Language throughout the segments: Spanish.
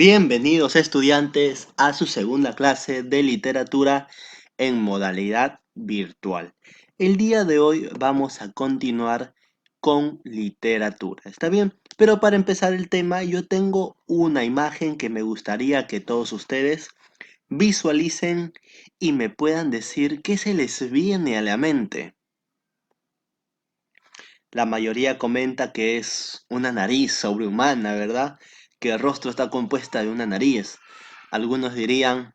Bienvenidos estudiantes a su segunda clase de literatura en modalidad virtual. El día de hoy vamos a continuar con literatura, ¿está bien? Pero para empezar el tema yo tengo una imagen que me gustaría que todos ustedes visualicen y me puedan decir qué se les viene a la mente. La mayoría comenta que es una nariz sobrehumana, ¿verdad? Que el rostro está compuesta de una nariz. Algunos dirían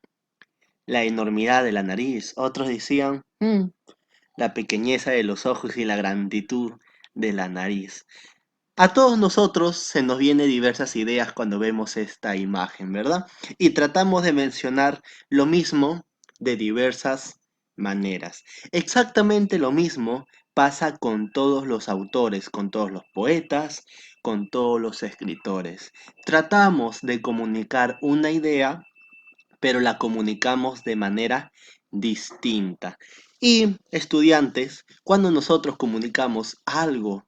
la enormidad de la nariz, otros decían la pequeñeza de los ojos y la granditud de la nariz. A todos nosotros se nos vienen diversas ideas cuando vemos esta imagen, ¿verdad? Y tratamos de mencionar lo mismo de diversas maneras. Exactamente lo mismo pasa con todos los autores, con todos los poetas, con todos los escritores. Tratamos de comunicar una idea, pero la comunicamos de manera distinta. Y estudiantes, cuando nosotros comunicamos algo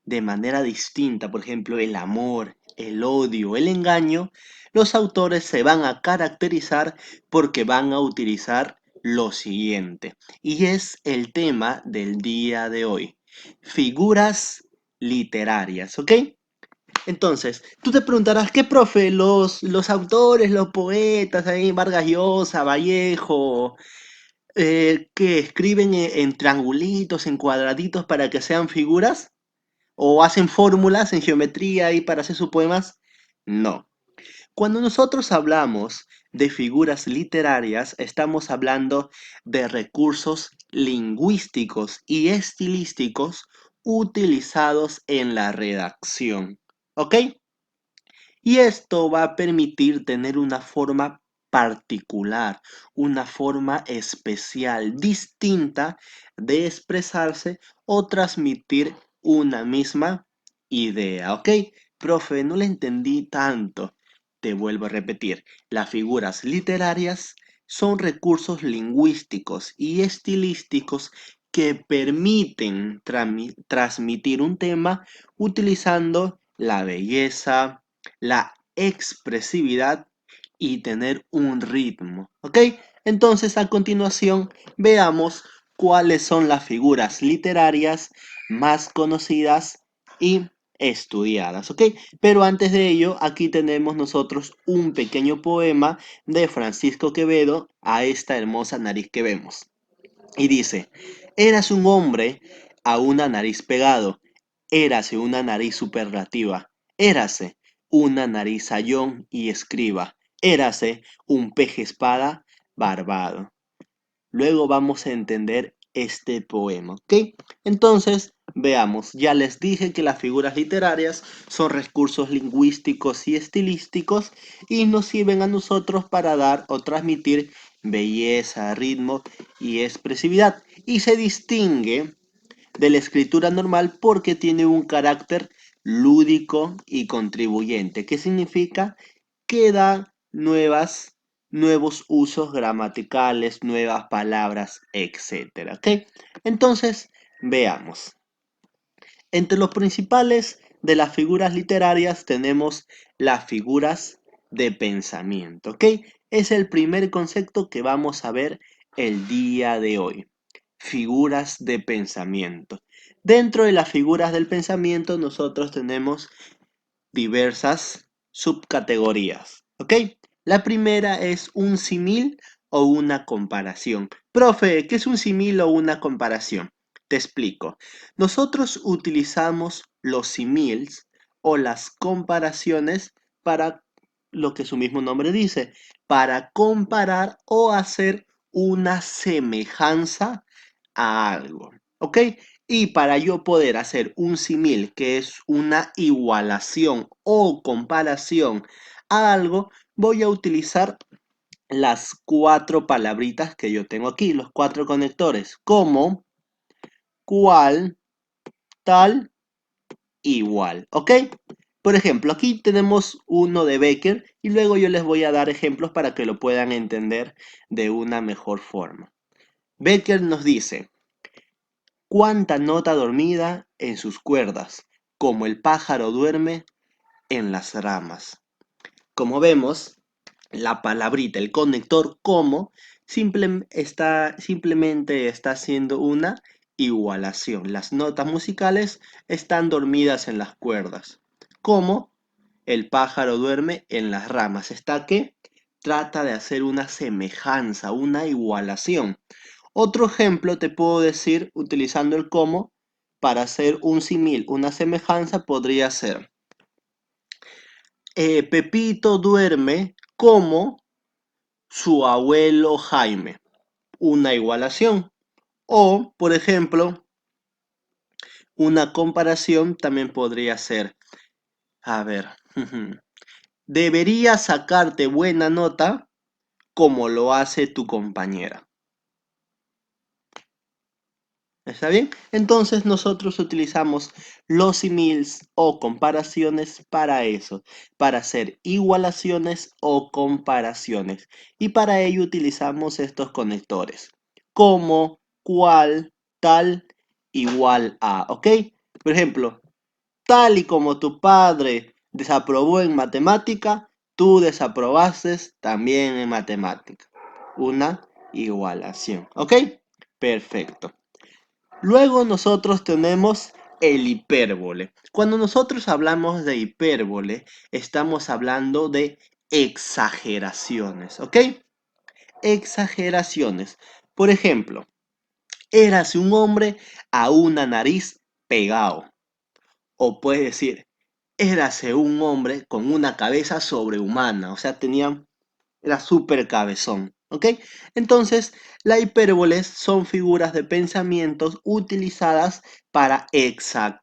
de manera distinta, por ejemplo, el amor, el odio, el engaño, los autores se van a caracterizar porque van a utilizar lo siguiente. Y es el tema del día de hoy. Figuras literarias, ¿ok? Entonces, tú te preguntarás, ¿qué profe? Los autores, los poetas, ahí, Vargas Llosa, Vallejo, que escriben en triangulitos, en cuadraditos para que sean figuras, o hacen fórmulas en geometría ahí para hacer sus poemas. No. Cuando nosotros hablamos de figuras literarias, estamos hablando de recursos lingüísticos y estilísticos utilizados en la redacción. ¿Ok? Y esto va a permitir tener una forma particular, una forma especial, distinta de expresarse o transmitir una misma idea. ¿Ok? Profe, no le entendí tanto. Te vuelvo a repetir, las figuras literarias son recursos lingüísticos y estilísticos que permiten transmitir un tema utilizando la belleza, la expresividad y tener un ritmo. ¿Ok? Entonces, a continuación, veamos cuáles son las figuras literarias más conocidas y estudiadas. ¿Ok? Pero antes de ello, aquí tenemos nosotros un pequeño poema de Francisco Quevedo a esta hermosa nariz que vemos. Y dice, eras un hombre a una nariz pegado, érase una nariz superlativa, érase una nariz sayón y escriba, érase un peje espada barbado. Luego vamos a entender este poema, ¿ok? Entonces, veamos, ya les dije que las figuras literarias son recursos lingüísticos y estilísticos y nos sirven a nosotros para dar o transmitir belleza, ritmo y expresividad. Y se distingue de la escritura normal porque tiene un carácter lúdico y contribuyente. ¿Qué significa? Que da nuevos usos gramaticales, nuevas palabras, etcétera. ¿Ok? Entonces, veamos. Entre los principales de las figuras literarias tenemos las figuras de pensamiento. ¿Ok? Es el primer concepto que vamos a ver el día de hoy. Figuras de pensamiento. Dentro de las figuras del pensamiento nosotros tenemos diversas subcategorías. ¿Ok? La primera es un símil o una comparación. Profe, ¿qué es un símil o una comparación? Te explico. Nosotros utilizamos los símiles o las comparaciones para lo que su mismo nombre dice, para comparar o hacer una semejanza a algo. ¿Ok? Y para yo poder hacer un símil, que es una igualación o comparación a algo, voy a utilizar las cuatro palabritas que yo tengo aquí, los cuatro conectores, como, cual, tal, igual. ¿Ok? Por ejemplo, aquí tenemos uno de Becker y luego yo les voy a dar ejemplos para que lo puedan entender de una mejor forma. Becker nos dice, cuánta nota dormida en sus cuerdas, como el pájaro duerme en las ramas. Como vemos, la palabrita, el conector como, simplemente está haciendo una igualación. Las notas musicales están dormidas en las cuerdas. Como el pájaro duerme en las ramas. Está que trata de hacer una semejanza, una igualación. Otro ejemplo te puedo decir, utilizando el como, para hacer un símil, una semejanza, podría ser, Pepito duerme como su abuelo Jaime, una igualación. O, por ejemplo, una comparación también podría ser, a ver, debería sacarte buena nota como lo hace tu compañera. ¿Está bien? Entonces nosotros utilizamos los símiles o comparaciones para eso, para hacer igualaciones o comparaciones. Y para ello utilizamos estos conectores, como, cual, tal, igual a, ¿ok? Por ejemplo, tal y como tu padre desaprobó en matemática, tú desaprobaste también en matemática. Una igualación, ¿ok? Perfecto. Luego nosotros tenemos el hipérbole. Cuando nosotros hablamos de hipérbole, estamos hablando de exageraciones, ¿ok? Exageraciones. Por ejemplo, érase un hombre a una nariz pegado. O puedes decir, érase un hombre con una cabeza sobrehumana. O sea, era súper cabezón, ¿ok? Entonces, la hipérboles son figuras de pensamientos utilizadas para exaltar,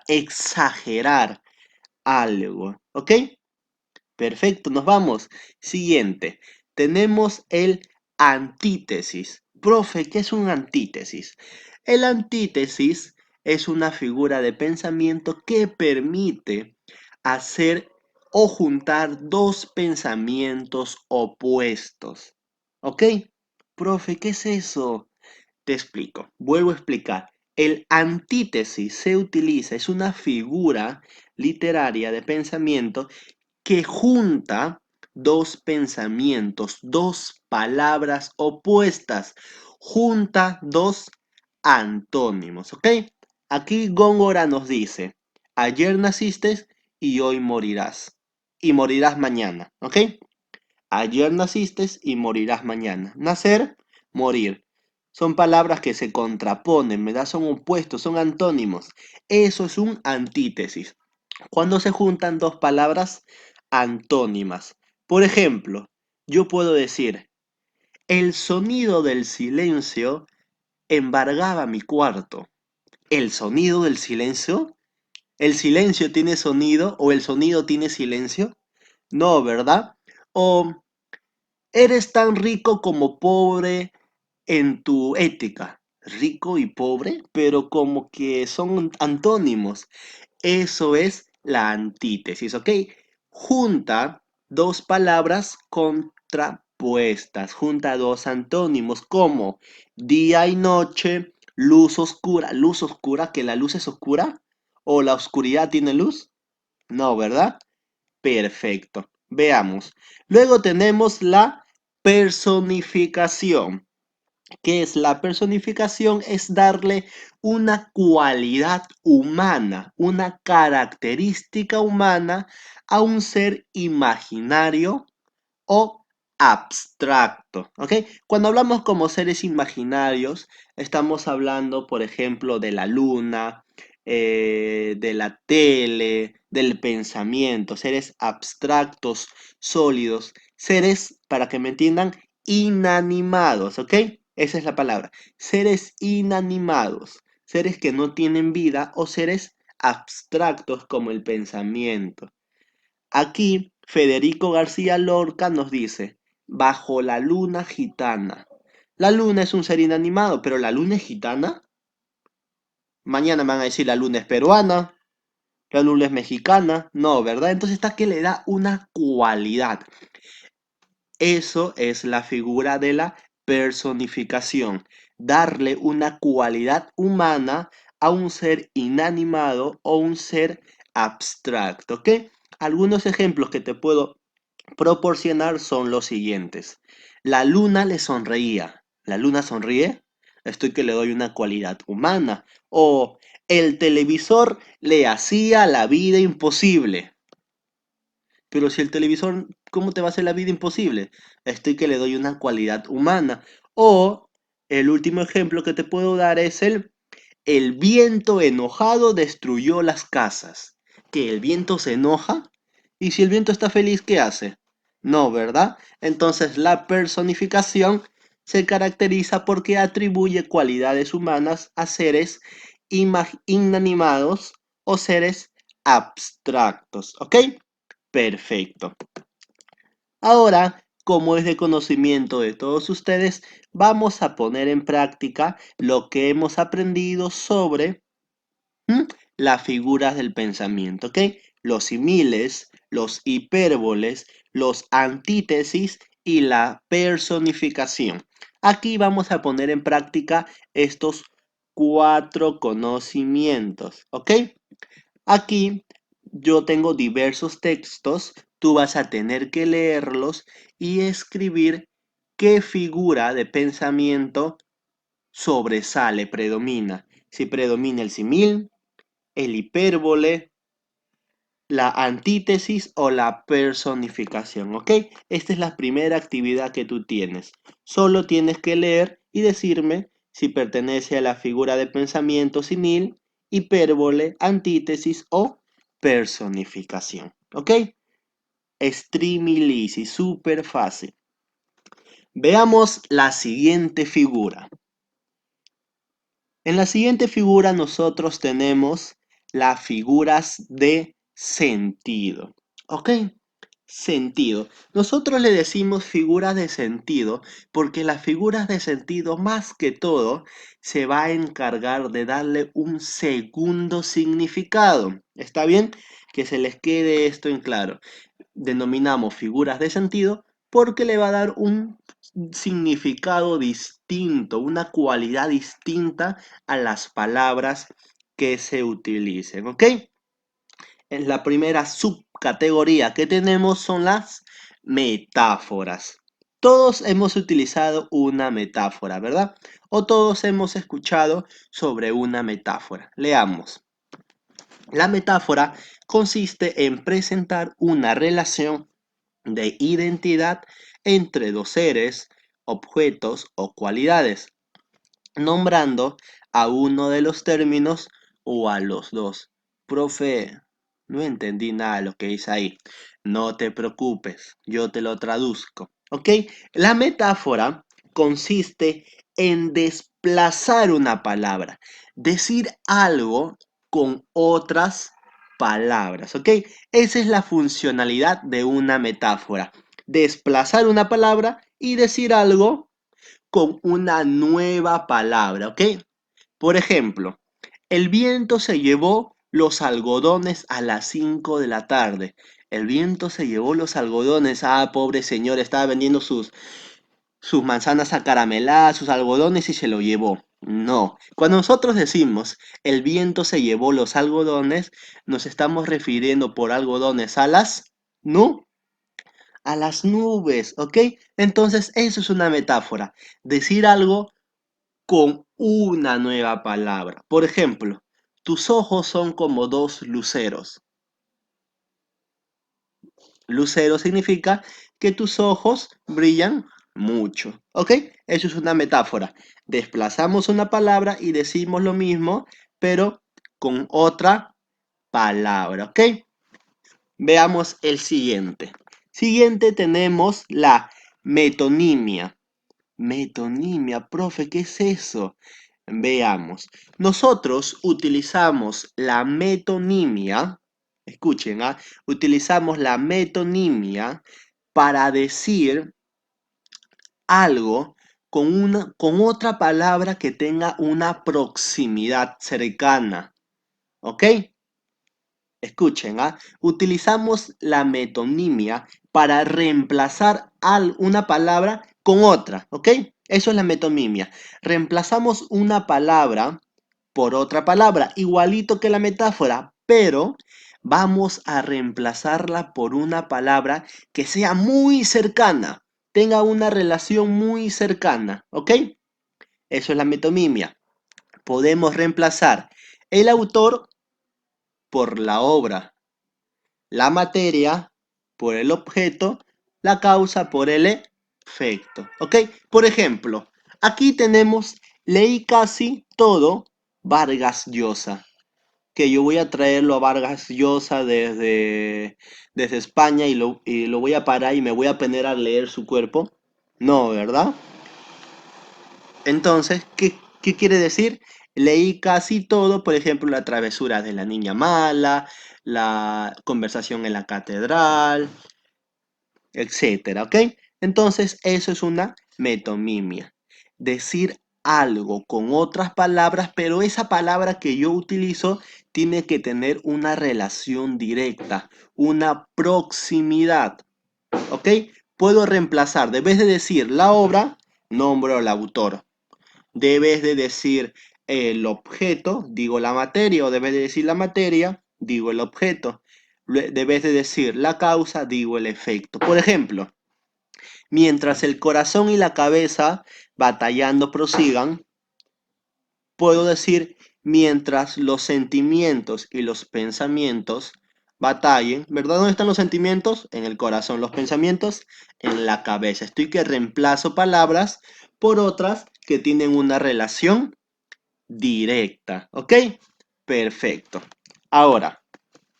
exagerar algo, ¿ok? Perfecto, nos vamos. Siguiente, tenemos el antítesis. Profe, ¿qué es un antítesis? El antítesis es una figura de pensamiento que permite hacer o juntar dos pensamientos opuestos. ¿Ok? Profe, ¿qué es eso? Te explico, vuelvo a explicar. El antítesis se utiliza, es una figura literaria de pensamiento que junta dos pensamientos, dos palabras opuestas, junta dos antónimos, ¿ok? Aquí Góngora nos dice, ayer naciste y hoy morirás, y morirás mañana, ¿ok? Ayer naciste y morirás mañana. Nacer, morir. Son palabras que se contraponen, ¿verdad? Son opuestos, son antónimos. Eso es un antítesis. Cuando se juntan dos palabras antónimas. Por ejemplo, yo puedo decir, el sonido del silencio embargaba mi cuarto. ¿El sonido del silencio? ¿El silencio tiene sonido o el sonido tiene silencio? No, ¿verdad? O eres tan rico como pobre en tu ética. Rico y pobre, pero como que son antónimos. Eso es la antítesis, ¿ok? Junta dos palabras contrapuestas, junta dos antónimos como día y noche, luz oscura, que la luz es oscura, o la oscuridad tiene luz. No, ¿verdad? Perfecto. Veamos. Luego tenemos la personificación. ¿Qué es la personificación? Es darle una cualidad humana, una característica humana a un ser imaginario o abstracto, ¿ok? Cuando hablamos como seres imaginarios, estamos hablando, por ejemplo, de la luna, de la tele, del pensamiento, seres abstractos, sólidos, seres, para que me entiendan, inanimados, ¿ok? Esa es la palabra, seres inanimados, seres que no tienen vida o seres abstractos como el pensamiento. Aquí Federico García Lorca nos dice, bajo la luna gitana. La luna es un ser inanimado, pero ¿la luna es gitana? Mañana me van a decir la luna es peruana, la luna es mexicana. No, ¿verdad? Entonces está que le da una cualidad. Eso es la figura de la personificación. Darle una cualidad humana a un ser inanimado o un ser abstracto, ¿ok? Algunos ejemplos que te puedo proporcionar son los siguientes. La luna le sonreía. ¿La luna sonríe? Estoy que le doy una cualidad humana. O el televisor le hacía la vida imposible. Pero si el televisor, ¿cómo te va a hacer la vida imposible? Estoy que le doy una cualidad humana. O el último ejemplo que te puedo dar es el viento enojado destruyó las casas. ¿Que el viento se enoja? ¿Y si el viento está feliz, qué hace? No, ¿verdad? Entonces la personificación se caracteriza porque atribuye cualidades humanas a seres inanimados o seres abstractos. ¿Ok? Perfecto. Ahora, como es de conocimiento de todos ustedes, vamos a poner en práctica lo que hemos aprendido sobre las figuras del pensamiento, ¿ok? Los similes, los hipérboles, los antítesis y la personificación. Aquí vamos a poner en práctica estos 4 conocimientos, ¿ok? Aquí yo tengo diversos textos, tú vas a tener que leerlos y escribir qué figura de pensamiento sobresale, predomina. Si predomina el simil, el hipérbole, la antítesis o la personificación, ¿ok? Esta es la primera actividad que tú tienes. Solo tienes que leer y decirme si pertenece a la figura de pensamiento simil, hipérbole, antítesis o personificación, ¿ok? Streamilisi, súper fácil. Veamos la siguiente figura. En la siguiente figura nosotros tenemos las figuras de sentido. ¿Ok? Sentido. Nosotros le decimos figuras de sentido porque las figuras de sentido más que todo se va a encargar de darle un segundo significado. ¿Está bien? Que se les quede esto en claro. Denominamos figuras de sentido porque le va a dar un significado distinto, una cualidad distinta a las palabras que se utilicen, ¿ok? En la primera subcategoría que tenemos son las metáforas. Todos hemos utilizado una metáfora, ¿verdad? O todos hemos escuchado sobre una metáfora. Leamos. La metáfora consiste en presentar una relación de identidad entre dos seres, objetos o cualidades, nombrando a uno de los términos o a los dos. Profe, no entendí nada de lo que dice ahí. No te preocupes, yo te lo traduzco. ¿Ok? La metáfora consiste en desplazar una palabra, decir algo con otras palabras. ¿Ok? Esa es la funcionalidad de una metáfora. Desplazar una palabra y decir algo con una nueva palabra, ¿ok? Por ejemplo, el viento se llevó los algodones a las 5 de la tarde. El viento se llevó los algodones. Ah, pobre señor, estaba vendiendo sus manzanas acarameladas, sus algodones y se lo llevó. No, cuando nosotros decimos el viento se llevó los algodones, nos estamos refiriendo por algodones a las a las nubes, ¿ok? Entonces, eso es una metáfora. Decir algo con una nueva palabra. Por ejemplo, tus ojos son como dos luceros. Lucero significa que tus ojos brillan mucho. ¿Ok? Eso es una metáfora. Desplazamos una palabra y decimos lo mismo, pero con otra palabra. ¿Ok? Veamos el siguiente. Siguiente tenemos la metonimia. Metonimia, profe, ¿qué es eso? Veamos. Nosotros utilizamos la metonimia, escuchen, ¿ah? Utilizamos la metonimia para decir algo con otra palabra que tenga una proximidad cercana. ¿Ok? Escuchen, ¿ah? Utilizamos la metonimia para reemplazar una palabra con otra, ¿ok? Eso es la metonimia. Reemplazamos una palabra por otra palabra, igualito que la metáfora, pero vamos a reemplazarla por una palabra que sea muy cercana, tenga una relación muy cercana, ¿ok? Eso es la metonimia. Podemos reemplazar el autor por la obra, la materia por el objeto, la causa por el efecto, ¿ok? Por ejemplo, aquí tenemos, leí casi todo Vargas Llosa, que yo voy a traerlo a Vargas Llosa desde España y lo voy a parar y me voy a poner a leer su cuerpo. No, ¿verdad? Entonces, ¿qué quiere decir? Leí casi todo, por ejemplo, la travesura de la niña mala, la conversación en la catedral, etcétera, ¿ok? Entonces, eso es una metonimia. Decir algo con otras palabras, pero esa palabra que yo utilizo tiene que tener una relación directa, una proximidad, ¿ok? Puedo reemplazar, debes de decir la obra, nombro al autor. Debes de decir el objeto, digo la materia, o debes de decir la materia, digo el objeto. Debes de decir la causa, digo el efecto. Por ejemplo, mientras el corazón y la cabeza batallando prosigan, puedo decir mientras los sentimientos y los pensamientos batallen, ¿verdad? ¿Dónde están los sentimientos? En el corazón. Los pensamientos en la cabeza. Estoy que reemplazo palabras por otras que tienen una relación directa, ¿ok? Perfecto. Ahora,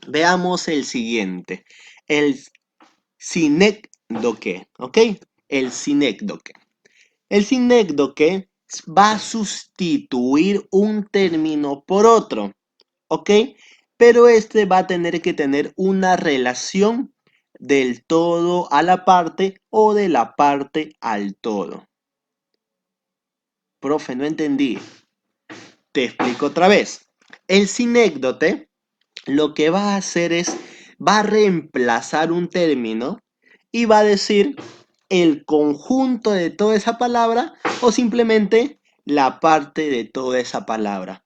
veamos el siguiente. El sinécdoque, ¿ok? El sinécdoque. El sinécdoque va a sustituir un término por otro, ¿ok? Pero este va a tener que tener una relación del todo a la parte o de la parte al todo. Profe, no entendí. Te explico otra vez. El sinécdote lo que va a hacer es, va a reemplazar un término y va a decir el conjunto de toda esa palabra o simplemente la parte de toda esa palabra.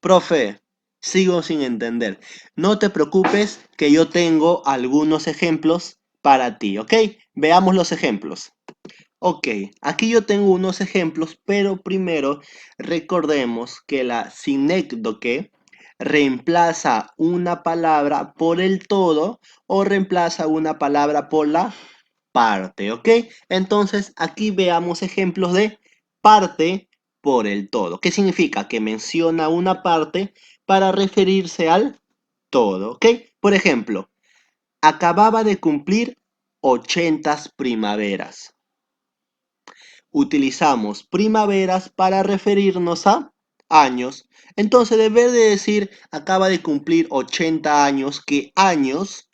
Profe, sigo sin entender. No te preocupes que yo tengo algunos ejemplos para ti, ¿ok? Veamos los ejemplos. Ok, aquí yo tengo unos ejemplos, pero primero recordemos que la sinécdoque reemplaza una palabra por el todo o reemplaza una palabra por la parte, ¿ok? Entonces aquí veamos ejemplos de parte por el todo. ¿Qué significa? Que menciona una parte para referirse al todo, ¿ok? Por ejemplo, acababa de cumplir 80 primaveras. Utilizamos primaveras para referirnos a años. Entonces, debe de decir acaba de cumplir 80 años, que años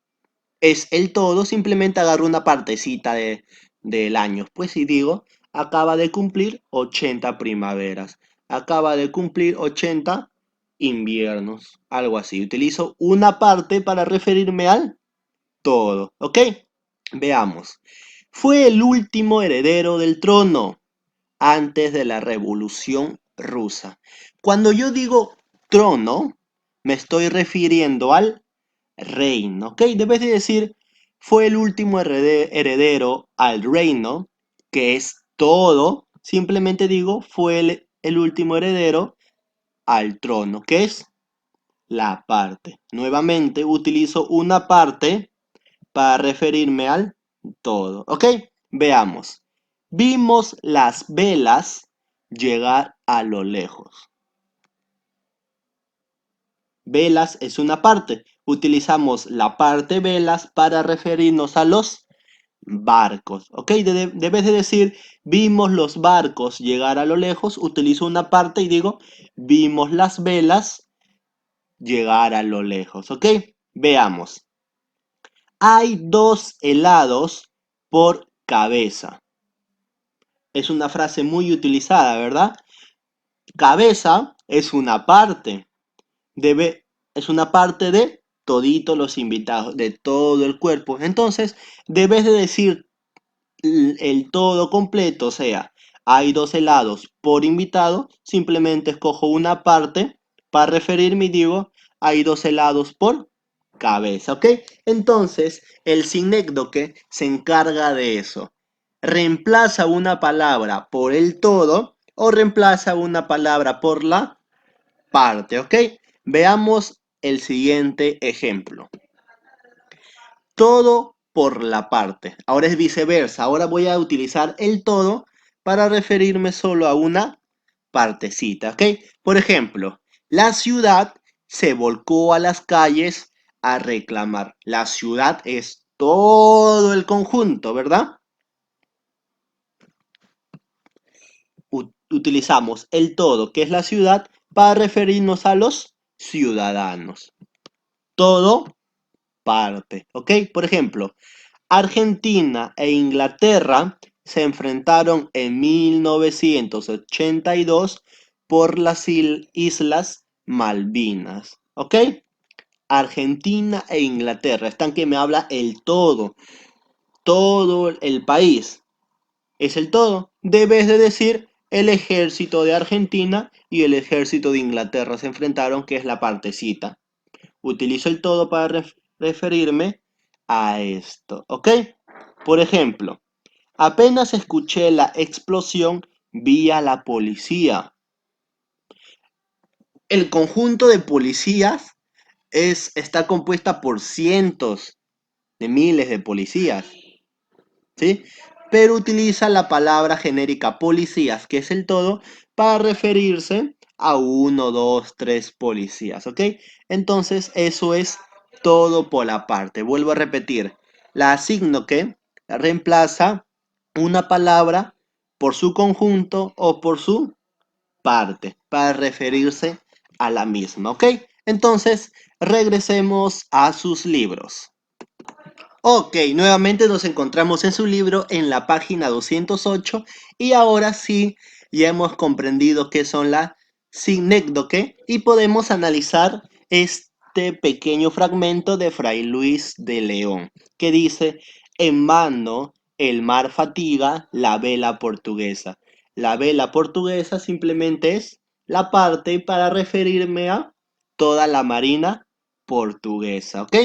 es el todo, simplemente agarro una partecita del año. Pues si digo, acaba de cumplir 80 primaveras, acaba de cumplir 80 inviernos, algo así. Utilizo una parte para referirme al todo, ¿ok? Veamos. Fue el último heredero del trono antes de la Revolución Rusa. Cuando yo digo trono, me estoy refiriendo al reino, ¿ok? Debes de decir, fue el último heredero al reino, que es todo. Simplemente digo, fue el último heredero al trono, que es la parte. Nuevamente utilizo una parte para referirme al todo, ¿ok? Veamos. Vimos las velas llegar a lo lejos. Velas es una parte. Utilizamos la parte velas para referirnos a los barcos, ¿ok? Debes de decir, vimos los barcos llegar a lo lejos. Utilizo una parte y digo, vimos las velas llegar a lo lejos, ¿ok? Veamos. Hay 2 helados por cabeza. Es una frase muy utilizada, ¿verdad? Cabeza es una parte. Es una parte de toditos los invitados, de todo el cuerpo. Entonces, debes de decir el todo completo, o sea, hay 2 helados por invitado, simplemente escojo una parte para referirme y digo, hay 2 helados por cabeza, ¿ok? Entonces, el sinécdoque se encarga de eso. Reemplaza una palabra por el todo o reemplaza una palabra por la parte, ¿ok? Veamos el siguiente ejemplo. Todo por la parte. Ahora es viceversa. Ahora voy a utilizar el todo para referirme solo a una partecita, ¿ok? Por ejemplo, la ciudad se volcó a las calles a reclamar. La ciudad es todo el conjunto, ¿verdad? Utilizamos el todo, que es la ciudad, para referirnos a los ciudadanos. Todo parte, ¿ok? Por ejemplo, Argentina e Inglaterra se enfrentaron en 1982 por las Islas Malvinas. ¿Ok? Argentina e Inglaterra. Están que me habla el todo. Todo el país. Es el todo. Debes de decir el ejército de Argentina y el ejército de Inglaterra se enfrentaron, que es la partecita. Utilizo el todo para referirme a esto. ¿Ok? Por ejemplo, apenas escuché la explosión, vi a la policía. El conjunto de policías está compuesta por cientos de miles de policías, ¿sí? Pero utiliza la palabra genérica policías, que es el todo, para referirse a uno, dos, tres policías, ¿ok? Entonces, eso es todo por la parte. Vuelvo a repetir, la asigno que reemplaza una palabra por su conjunto o por su parte, para referirse a la misma, ¿ok? Entonces, regresemos a sus libros. Ok, nuevamente nos encontramos en su libro en la página 208 y ahora sí ya hemos comprendido qué son las sinécdoque y podemos analizar este pequeño fragmento de Fray Luis de León que dice: en vano el mar fatiga la vela portuguesa. La vela portuguesa simplemente es la parte para referirme a toda la marina portuguesa, ¿ok?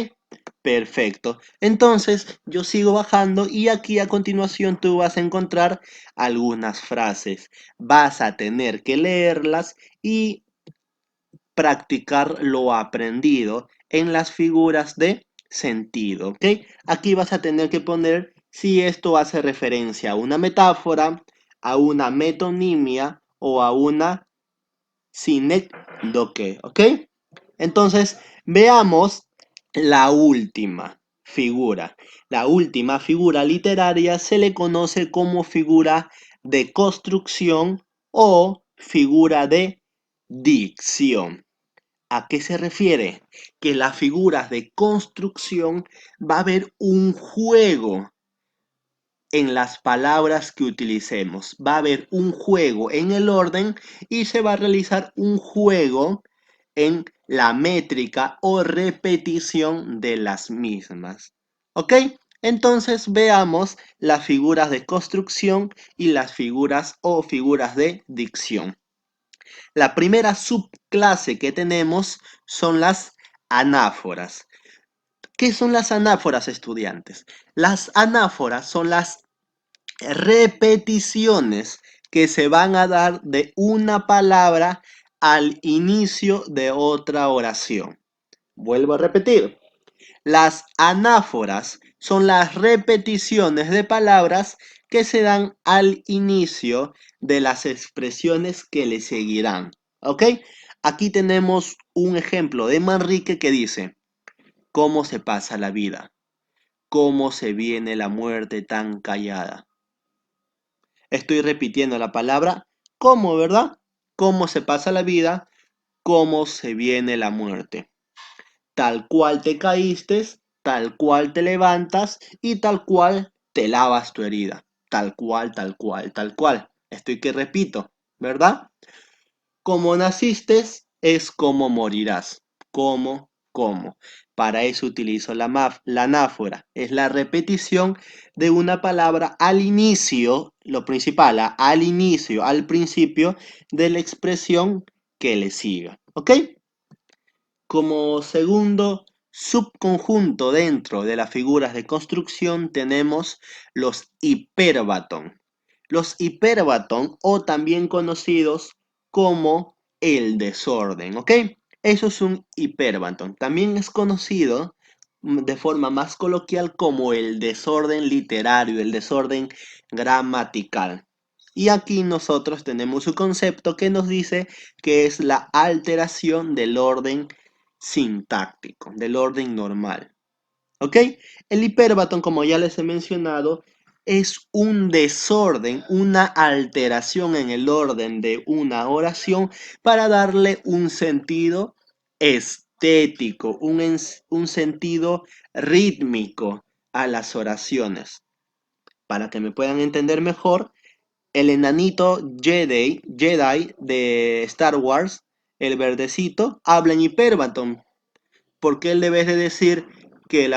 Perfecto. Entonces yo sigo bajando y aquí a continuación tú vas a encontrar algunas frases. Vas a tener que leerlas y practicar lo aprendido en las figuras de sentido, ¿ok? Aquí vas a tener que poner si esto hace referencia a una metáfora, a una metonimia o a una sinécdoque, ¿ok? Entonces, veamos la última figura. La última figura literaria se le conoce como figura de construcción o figura de dicción. ¿A qué se refiere? Que las figuras de construcción va a haber un juego en las palabras que utilicemos. Va a haber un juego en el orden y se va a realizar un juego en la métrica o repetición de las mismas. ¿Ok? Entonces veamos las figuras de construcción y las figuras o figuras de dicción. La primera subclase que tenemos son las anáforas. ¿Qué son las anáforas, estudiantes? Las anáforas son las repeticiones que se van a dar de una palabra al inicio de otra oración. Vuelvo a repetir. Las anáforas son las repeticiones de palabras que se dan al inicio de las expresiones que le seguirán. ¿Ok? Aquí tenemos un ejemplo de Manrique que dice: ¿cómo se pasa la vida? ¿Cómo se viene la muerte tan callada? Estoy repitiendo la palabra cómo, ¿verdad? Cómo se pasa la vida, cómo se viene la muerte. Tal cual te caíste, tal cual te levantas y tal cual te lavas tu herida. Tal cual, tal cual, tal cual. Estoy que repito, ¿verdad? Como naciste es como morirás. ¿Cómo? Para eso utilizo la anáfora. Es la repetición de una palabra al inicio, lo principal, al inicio, al principio de la expresión que le siga. ¿Ok? Como segundo subconjunto dentro de las figuras de construcción tenemos los hipérbaton. Los hipérbaton o también conocidos como el desorden, ¿ok? Eso es un hipérbaton. También es conocido de forma más coloquial como el desorden literario, el desorden gramatical. Y aquí nosotros tenemos un concepto que nos dice que es la alteración del orden sintáctico, del orden normal. ¿Ok? El hiperbatón, como ya les he mencionado, es un desorden, una alteración en el orden de una oración para darle un sentido estético, un sentido rítmico a las oraciones. Para que me puedan entender mejor, el enanito Jedi de Star Wars, el verdecito, habla en hiperbatón. Porque él debe de decir que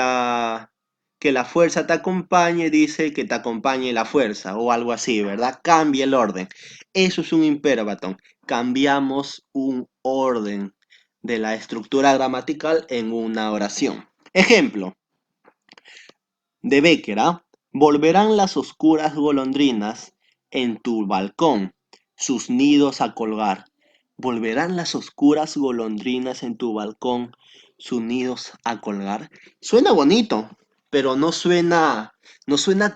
que la fuerza te acompañe, dice que te acompañe la fuerza o algo así, ¿verdad? Cambia el orden. Eso es un imperbatón. Cambiamos un orden de la estructura gramatical en una oración. Ejemplo de Becker, ¿ah? Volverán las oscuras golondrinas en tu balcón, sus nidos a colgar. Volverán las oscuras golondrinas en tu balcón, sus nidos a colgar. Suena bonito, pero no suena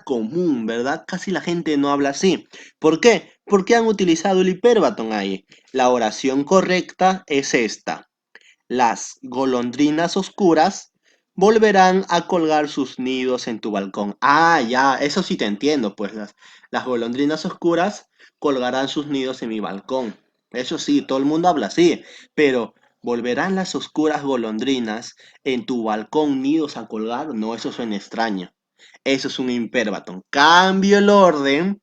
común, ¿verdad? Casi la gente no habla así. ¿Por qué? Porque han utilizado el hiperbatón ahí. La oración correcta es esta. Las golondrinas oscuras volverán a colgar sus nidos en tu balcón. Ah, ya, eso sí te entiendo, pues las golondrinas oscuras colgarán sus nidos en mi balcón. Eso sí, todo el mundo habla así, pero ¿volverán las oscuras golondrinas en tu balcón nidos a colgar? No, eso suena extraño. Eso es un imperbatón. Cambio el orden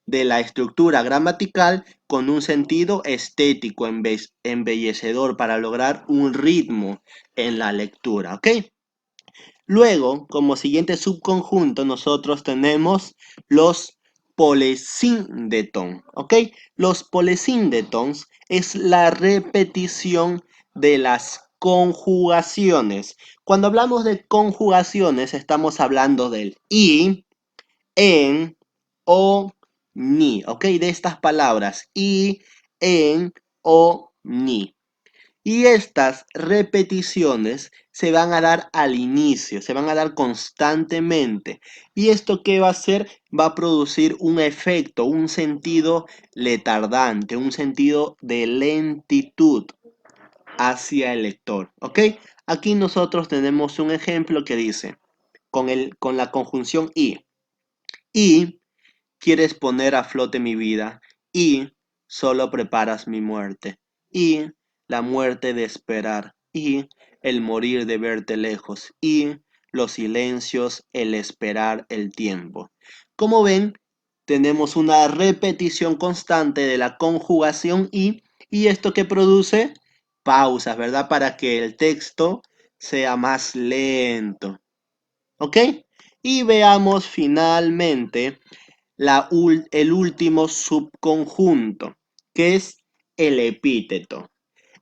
de la estructura gramatical con un sentido estético, embellecedor para lograr un ritmo en la lectura, ¿ok? Luego, como siguiente subconjunto, nosotros tenemos los polesíndeton, ¿ok? Los polesíndetons es la repetición de las conjugaciones. Cuando hablamos de conjugaciones, estamos hablando del y, en, o, ni, ¿ok? De estas palabras, y, en, o, ni. Y estas repeticiones se van a dar al inicio, se van a dar constantemente. ¿Y esto qué va a hacer? Va a producir un efecto, un sentido letardante, un sentido de lentitud hacia el lector, ¿ok? Aquí nosotros tenemos un ejemplo que dice, con la conjunción y quieres poner a flote mi vida y solo preparas mi muerte y la muerte de esperar y el morir de verte lejos y los silencios, el esperar el tiempo. Como ven, tenemos una repetición constante de la conjugación y esto que produce pausas, ¿verdad? Para que el texto sea más lento. ¿Ok? Y veamos finalmente el último subconjunto, que es el epíteto.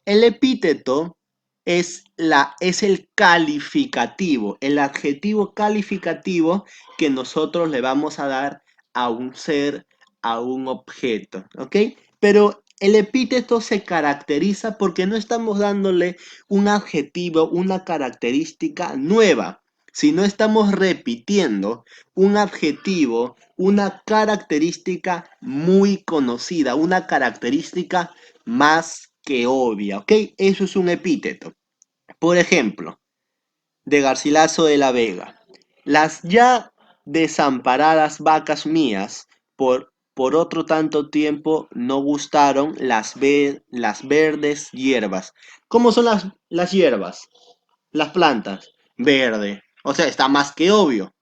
El epíteto es el calificativo, el adjetivo calificativo que nosotros le vamos a dar a un ser, a un objeto, ¿ok? Pero el epíteto se caracteriza porque no estamos dándole un adjetivo, una característica nueva, sino estamos repitiendo un adjetivo, una característica muy conocida, una característica más que obvia, ¿ok? Eso es un epíteto. Por ejemplo, de Garcilaso de la Vega, las ya desamparadas vacas mías, por otro tanto tiempo no gustaron las verdes hierbas. ¿Cómo son las hierbas? Las plantas. Verde. O sea, está más que obvio.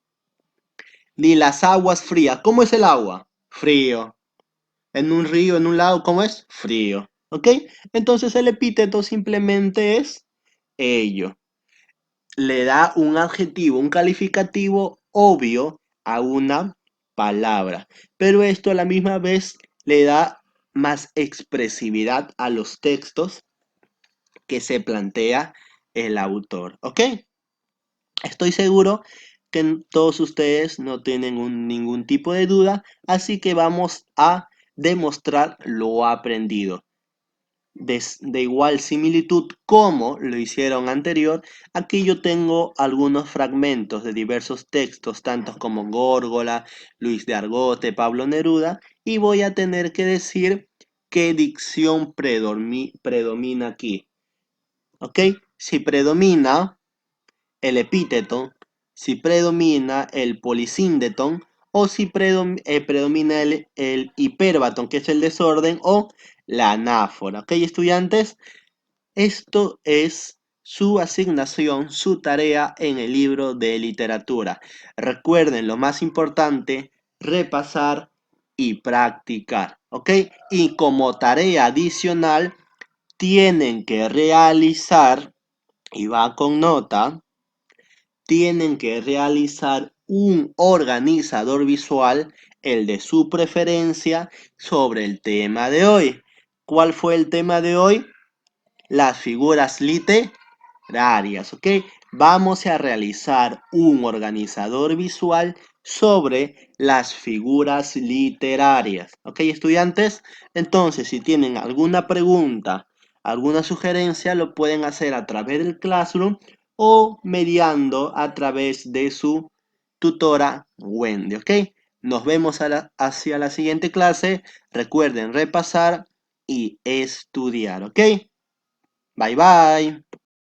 Ni las aguas frías. ¿Cómo es el agua? Frío. En un río, en un lago, ¿cómo es? Frío. ¿Ok? Entonces el epíteto simplemente es ello. Le da un adjetivo, un calificativo obvio a una palabra. Pero esto a la misma vez le da más expresividad a los textos que se plantea el autor. ¿Ok? Estoy seguro que todos ustedes no tienen ningún tipo de duda, así que vamos a demostrar lo aprendido. De igual similitud como lo hicieron anterior, aquí yo tengo algunos fragmentos de diversos textos, tantos como Górgola, Luis de Argote, Pablo Neruda, y voy a tener que decir qué dicción predomina aquí. ¿Ok? Si predomina el epíteto, si predomina el polisíndeton o si predomina el hipérbaton, que es el desorden, o la anáfora. ¿Ok, estudiantes? Esto es su asignación, su tarea en el libro de literatura. Recuerden lo más importante, repasar y practicar. ¿Ok? Y como tarea adicional, tienen que realizar, y va con nota, tienen que realizar un organizador visual, el de su preferencia, sobre el tema de hoy. ¿Cuál fue el tema de hoy? Las figuras literarias, ¿ok? Vamos a realizar un organizador visual sobre las figuras literarias, ¿ok, estudiantes? Entonces, si tienen alguna pregunta, alguna sugerencia, lo pueden hacer a través del Classroom o mediando a través de su tutora Wendy, ¿ok? Nos vemos hacia la siguiente clase. Recuerden repasar y estudiar, ¿ok? Bye bye.